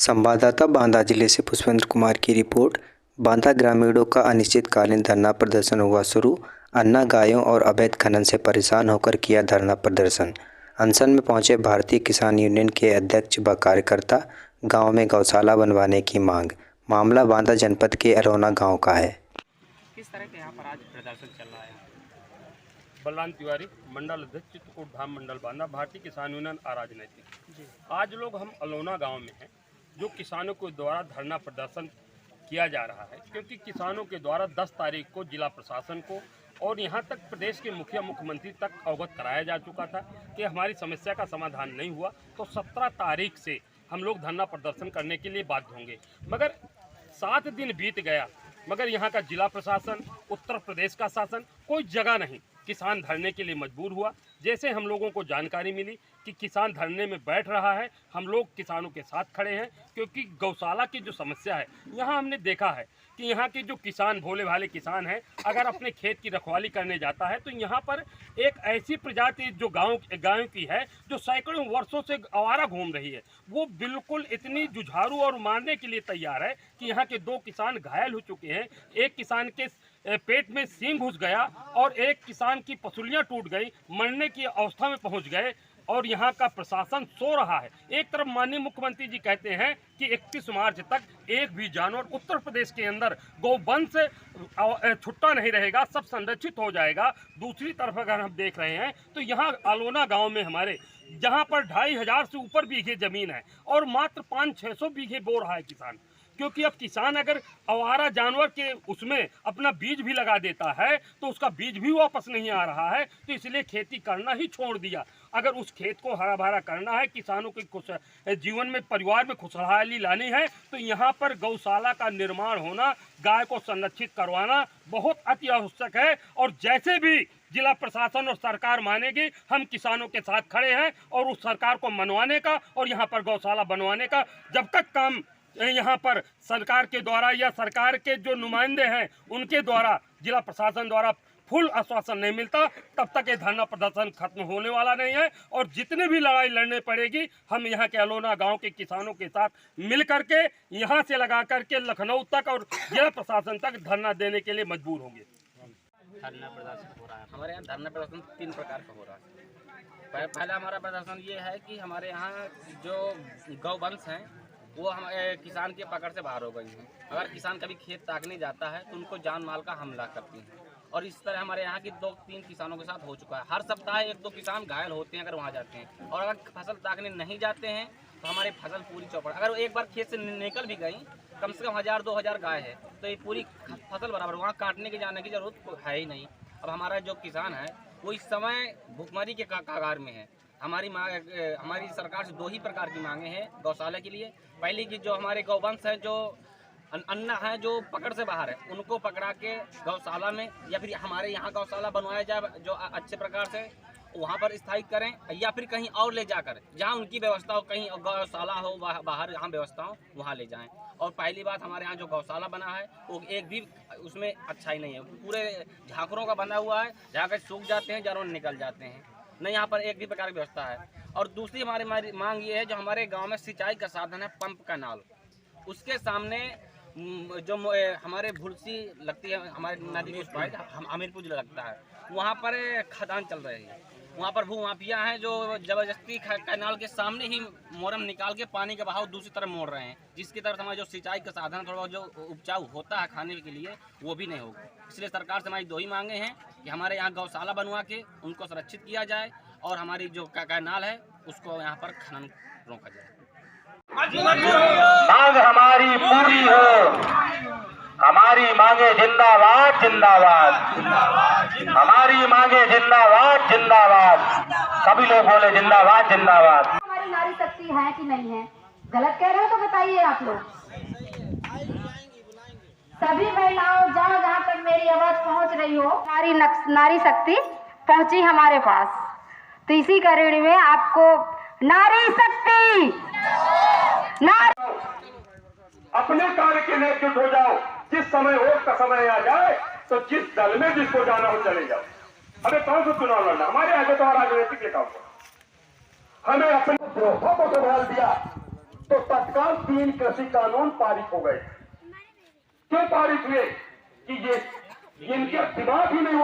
संवाददाता बांदा जिले से पुष्पेंद्र कुमार की रिपोर्ट। बांदा ग्रामीणों का अनिश्चितकालीन धरना प्रदर्शन हुआ शुरू। अन्ना गायों और अवैध खनन से परेशान होकर किया धरना प्रदर्शन। अनशन में पहुंचे भारतीय किसान यूनियन के अध्यक्ष व कार्यकर्ता। गांव में गौशाला बनवाने की मांग। मामला बांदा जनपद के अरोना गांव का है। किस तरह के यहाँ पर आज प्रदर्शन चल रहा है? बलराम तिवारी, मंडल अध्यक्ष, चित्रकूट धाम मंडल बांदा, भारतीय किसान यूनियन अराजनैतिक। आज लोग हम अलोना गांव में हैं, जो किसानों के द्वारा धरना प्रदर्शन किया जा रहा है, क्योंकि किसानों के द्वारा 10 तारीख को जिला प्रशासन को और यहाँ तक प्रदेश के मुख्यमंत्री तक अवगत कराया जा चुका था कि हमारी समस्या का समाधान नहीं हुआ तो 17 तारीख से हम लोग धरना प्रदर्शन करने के लिए बाध्य होंगे। मगर 7 दिन बीत गया, मगर यहाँ का जिला प्रशासन, उत्तर प्रदेश का शासन कोई जगह नहीं। किसान धरने के लिए मजबूर हुआ। जैसे हम लोगों को जानकारी मिली कि किसान धरने में बैठ रहा है, हम लोग किसानों के साथ खड़े हैं, क्योंकि गौशाला की जो समस्या है, यहाँ हमने देखा है कि यहाँ के जो किसान, भोले भाले किसान हैं, अगर अपने खेत की रखवाली करने जाता है तो यहाँ पर एक ऐसी प्रजाति जो गायों की है, जो सैकड़ों वर्षों से आवारा घूम रही है, वो बिल्कुल इतनी जुझारू और मारने के लिए तैयार है कि यहाँ के 2 किसान घायल हो चुके हैं। एक किसान के पेट में सींग घुस गया और एक किसान की पसुलियाँ टूट गई, मरने की अवस्था में पहुँच गए। और यहाँ का प्रशासन सो रहा है। एक तरफ माननीय मुख्यमंत्री जी कहते हैं कि 31 मार्च तक एक भी जानवर उत्तर प्रदेश के अंदर गौवंश से छुट्टा नहीं रहेगा, सब संरक्षित हो जाएगा। दूसरी तरफ अगर हम देख रहे हैं तो यहाँ अलोना गांव में हमारे, जहाँ पर 2500 से ऊपर बीघे जमीन है और मात्र 500-600 बीघे बो रहा है किसान, क्योंकि अब किसान अगर आवारा जानवर के उसमें अपना बीज भी लगा देता है तो उसका बीज भी वापस नहीं आ रहा है, तो इसलिए खेती करना ही छोड़ दिया। अगर उस खेत को हरा भरा करना है, किसानों के जीवन में, परिवार में खुशहाली लानी है, तो यहाँ पर गौशाला का निर्माण होना, गाय को संरक्षित करवाना बहुत अति आवश्यक है। और जैसे भी जिला प्रशासन और सरकार मानेगी, हम किसानों के साथ खड़े हैं और उस सरकार को मनवाने का और यहाँ पर गौशाला बनवाने का जब तक काम यहाँ पर सरकार के द्वारा या सरकार के जो नुमाइंदे हैं उनके द्वारा, जिला प्रशासन द्वारा फुल आश्वासन नहीं मिलता, तब तक ये धरना प्रदर्शन खत्म होने वाला नहीं है। और जितने भी लड़ाई लड़ने पड़ेगी, हम यहाँ के अलोना गांव के किसानों के साथ मिल करके यहाँ से लगा करके लखनऊ तक और जिला प्रशासन तक धरना देने के लिए मजबूर होंगे। धरना प्रदर्शन हो रहा है हमारे यहाँ। धरना प्रदर्शन 3 प्रकार का हो रहा है। पहला हमारा प्रदर्शन ये है कि हमारे यहाँ जो गौवंश हैं वो हमारे किसान के पकड़ से बाहर हो गई हैं। अगर किसान कभी खेत ताकने जाता है तो उनको जान माल का हमला करती हैं, और इस तरह हमारे यहाँ की 2-3 किसानों के साथ हो चुका है। हर सप्ताह 1-2 किसान घायल होते हैं अगर वहाँ जाते हैं, और अगर फसल ताकने नहीं जाते हैं तो हमारी फसल पूरी चौपट। अगर वो एक बार खेत से निकल भी गई, कम से कम 1000-2000 गाय है, तो ये पूरी फसल बराबर, वहाँ काटने के जाने की जरूरत है ही नहीं। अब हमारा जो किसान है वो इस समय भुखमरी के कगार में है। हमारी सरकार से 2 ही प्रकार की मांगे हैं गौशाला के लिए। पहली की जो हमारे गौवंश है, जो अन्ना है, जो पकड़ से बाहर है, उनको पकड़ा के गौशाला में, या फिर हमारे यहाँ गौशाला बनवाया जाए जो अच्छे प्रकार से वहाँ पर स्थायी करें, या फिर कहीं और ले जाकर जहाँ उनकी व्यवस्था हो, कहीं गौशाला हो बाहर जहाँ व्यवस्था हो वहाँ ले जाएं। और पहली बात, हमारे यहाँ जो गौशाला बना है वो एक भी उसमें अच्छा ही नहीं है, पूरे झांकरों का बना हुआ है, झांकर सूख जाते हैं, जानवर निकल जाते हैं, न यहाँ पर एक भी प्रकार की व्यवस्था है। और दूसरी हमारी मांग ये है, जो हमारे गांव में सिंचाई का साधन है पंप का नाल, उसके सामने जो हमारे भुलसी लगती है, हमारे नदी के उस पार हमीरपुर जिला लगता है, वहाँ पर खदान चल रही है। वहाँ पर भू माफिया हैं जो ज़बरदस्ती कैनाल के सामने ही मोरम निकाल के पानी का बहाव दूसरी तरफ मोड़ रहे हैं, जिसकी तरफ हमारा जो सिंचाई का साधन, थोड़ा जो उपजाऊ होता है खाने के लिए, वो भी नहीं होगा। इसलिए सरकार से हमारी 2 ही मांगे हैं कि हमारे यहाँ गौशाला बनवा के उनको संरक्षित किया जाए, और हमारी जो कैनाल है उसको यहाँ पर खनन रोका जाए। मांग हमारी पूरी हो, हमारी मांगे जिंदाबाद जिंदाबाद, हमारी मांगे जिंदाबाद जिंदाबाद, सभी लोग बोले जिंदाबाद जिंदाबाद। हमारी नारी शक्ति है कि नहीं है? गलत कह रहे हो तो बताइए आप लोग। सभी महिलाओं, जहाँ जहाँ तक मेरी आवाज पहुँच रही हो, हमारी नारी शक्ति पहुँची हमारे पास, तो इसी कड़ी में आपको नारी शक्ति, अपने कार्य के लिए एकजुट हो जाओ। जिस समय वोट का समय आ जाए तो जिस दल में जिसको जाना हो चले जाओ। हमें कौन सा चुनाव लड़ना? हमारे आगे तो राजनीतिक लिखा हुआ, हमें अपने द्रोहों को संभाल दिया, तो तत्काल 3 कृषि कानून पारित हो गए। क्यों पारित हुए कि ये इनके दिमाग ही नहीं